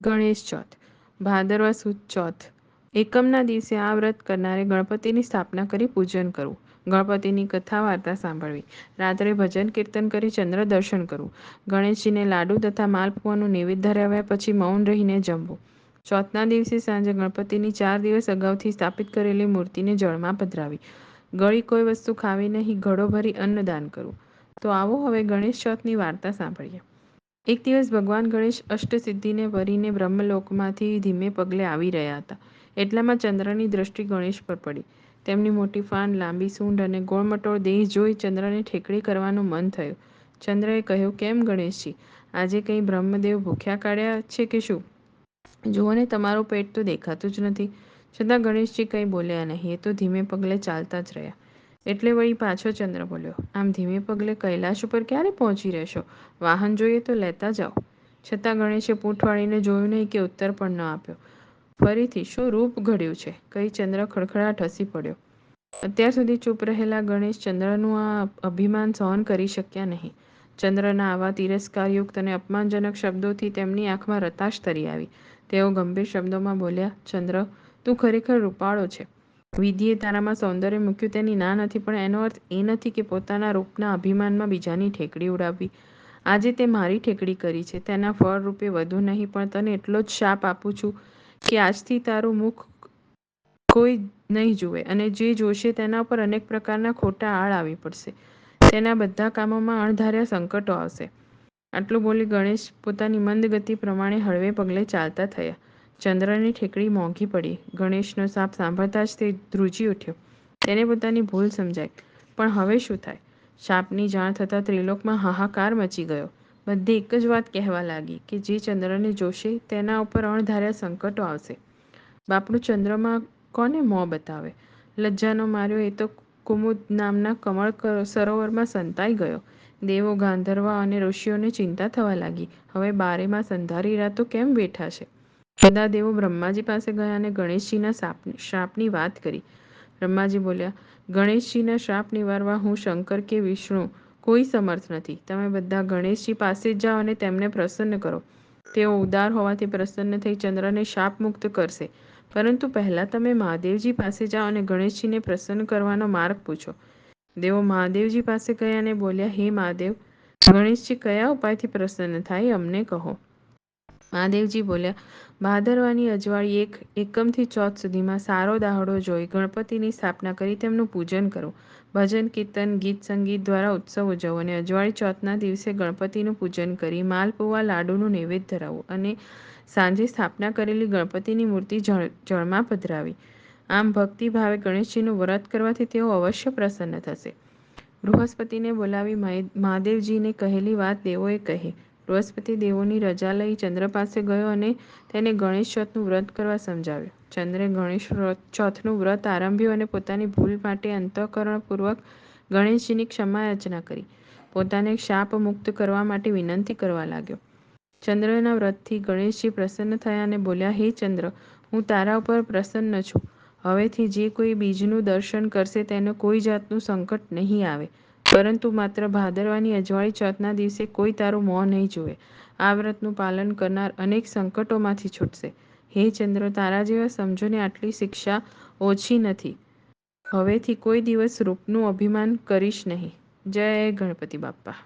ગણેશ ચોથ ભાદરવા સુદ ચોથ એકમના દિવસે આ વ્રત કરનારે ગણપતિની સ્થાપના કરી પૂજન કરવું, ગણપતિની કથા વાર્તા સાંભળવી, રાત્રે ભજન કીર્તન કરી ચંદ્ર દર્શન કરવું, ગણેશજીને લાડુ તથા માલપુઆનું નૈવેદ્ય ધરાવ્યા પછી મૌન રહીને જમવું. ચોથના દિવસે સાંજે ગણપતિની 4 દિવસ અગાઉથી સ્થાપિત કરેલી મૂર્તિને જળમાં પધરાવી, ગળી કોઈ વસ્તુ ખાવી નહીં, ઘડો ભરી અન્નદાન કરવું. તો આવો હવે ગણેશ ચોથની વાર્તા સાંભળીએ. એક દિવસ ભગવાન ગણેશ અષ્ટસિદ્ધિને વરીને બ્રહ્મલોકમાંથી ધીમે પગલે આવી રહ્યા હતા. એટલામાં ચંદ્રની દ્રષ્ટિ ગણેશ પર પડી. તેમની મોટી ફાન, લાંબી સૂંઢ અને ગોળમટોળ દેહ જોઈ ચંદ્રને ઠેકડી કરવાનું મન થયું. ચંદ્રએ કહ્યું, કેમ ગણેશજી, આજે કંઈ બ્રહ્મદેવ ભૂખ્યા કાઢ્યા છે કે શું? જુઓ ને, તમારું પેટ તો દેખાતું જ નથી. છતાં ગણેશજી કંઈ બોલ્યા નહીં. એ તો ધીમે પગલે ચાલતા જ રહ્યા. એટલે વળી પાછો ચંદ્ર બોલ્યો, આમ ધીમે પગલે કૈલાશ ઉપર ક્યારે પહોંચી રહેશો? વાહન જોઈએ તો લેતા જાઓ. છતાં ગણેશે પૂંછ વાળીને જોયું નહીં કે ઉત્તર પણ ન આપ્યો. ફરીથી, શું રૂપ ઘડ્યું છે? કહી ચંદ્ર ખડખડાટ હસી પડ્યો. અત્યાર સુધી ચૂપ રહેલા ગણેશ ચંદ્રનું આ અભિમાન સહન કરી શક્યા નહીં. ચંદ્રના આવા તિરસ્કારયુક્ત અને અપમાનજનક શબ્દોથી તેમની આંખમાં રતાશ તરી આવી. તેઓ ગંભીર શબ્દોમાં બોલ્યા, ચંદ્ર, તું ખરેખર રૂપાળો છે. વિધિએ તારામાં સૌંદર્ય મૂક્યું તેની ના નથી, પણ એનો અર્થ એ નથી કે પોતાના રૂપના અભિમાનમાં બીજાની ઠેકડી ઉડાવવી. આજે તે મારી ઠેકડી કરી છે, તેના ફળ રૂપે વધુ નહીં, પણ તને એટલો જ શાપ આપું છું કે આજથી તારું મુખ કોઈ નહીં જુએ, અને જે જોશે તેના ઉપર અનેક પ્રકારના ખોટા આળ આવી પડશે. તેના બધા કામોમાં અણધાર્યા સંકટો આવશે. આટલું બોલી ગણેશ પોતાની મંદ ગતિ પ્રમાણે હળવે પગલે ચાલતા થયા. ચંદ્રની ઠેકડી મોંઘી પડી. ગણેશનો શાપ સાંભળતા જ તે ધ્રુજી ઉઠ્યો. તેને પોતાની ભૂલ સમજાઈ. પણ હવે શું થાય? શાપની જાણ થતાં ત્રિલોકમાં હાહાકાર મચી ગયો. બધે એક જ વાત કહેવા લાગી કે જે ચંદ્રને જોશે તેના ઉપર અણધાર્યા સંકટો આવશે. બાપડું ચંદ્રમાં કોને મોં બતાવે? લજ્જાનો માર્યો એ તો કુમુદ નામના કમળ સરોવરમાં સંતાઈ ગયો. દેવો, ગાંધર્વ અને ઋષિઓને ચિંતા થવા લાગી. હવે 12 માસ અંધારી રાતો કેમ બેઠા છે? બધા દેવો બ્રહ્માજી પાસે ગયા અને ગણેશજીના શ્રાપની વાત કરી. બ્રહ્માજી બોલ્યા, ગણેશજીના શ્રાપ નિવારવા હું શંકર કે વિષ્ણુ કોઈ સમર્થ નથી. તમે બધા ગણેશજી પાસે જ જાઓ અને તેમને પ્રસન્ન કરો. તેઓ ઉદાર હોવાથી પ્રસન્ન થઈ ચંદ્રને શાપ મુક્ત કરશે. પરંતુ પહેલાં તમે મહાદેવજી પાસે જાઓ અને ગણેશજીને પ્રસન્ન કરવાનો માર્ગ પૂછો. દેવો મહાદેવજી પાસે ગયા અને બોલ્યા, હે મહાદેવ, ગણેશજી કયા ઉપાયથી પ્રસન્ન થાય, અમને કહો. મહાદેવજી બોલ્યા, ભાદરવાની અજવાળી એકમથી ચોથ સુધીમાં સારો દાહડો જોઈ ગણપતિની સ્થાપના કરી તેમનું પૂજન કરવું. ભજન, કીર્તન, ગીત, સંગીત દ્વારા ઉત્સવ ઉજવવો અને અજવાળી ચોથના દિવસે ગણપતિનું પૂજન કરી માલપુઆ, લાડુનું નૈવેદ્ય ધરાવવું અને સાંજે સ્થાપના કરેલી ગણપતિની મૂર્તિ જળમાં પધરાવી. આમ ભક્તિભાવે ગણેશજીનું વ્રત કરવાથી તેઓ અવશ્ય પ્રસન્ન થશે. બૃહસ્પતિને બોલાવી મહાદેવજીને કહેલી વાત દેવોએ કહી. બૃહસ્પતિ દેવોની રજા લઈ ચંદ્ર પાસે ગયો અને તેને ગણેશ ચોથનું વ્રત કરવા સમજાવ્યું. ચંદ્રે ગણેશ ચોથનું વ્રત આરંભ્યું અને પોતાની ભૂલ માટે અંતઃકરણપૂર્વક ગણેશજીની ક્ષમાયાચના કરી. પોતાને શાપ મુક્ત કરવા માટે વિનંતી કરવા લાગ્યો. ચંદ્રના વ્રતથી ગણેશજી પ્રસન્ન થયા અને બોલ્યા, હે ચંદ્ર, હું તારા ઉપર પ્રસન્ન છું. હવેથી જે કોઈ બીજનું દર્શન કરશે તેને કોઈ જાતનું સંકટ નહીં આવે, પરંતુ માત્ર ભાદરવાની અજવાળી ચોથના દિવસે કોઈ તારું મોં નહીં જુએ. આ વ્રતનું પાલન કરનાર અનેક સંકટોમાંથી છૂટશે. હે ચંદ્ર, તારા જેવા સમજોને આટલી શિક્ષા ઓછી નથી. હવેથી કોઈ દિવસ રૂપનું અભિમાન કરીશ નહીં. જય ગણપતિ બાપ્પા.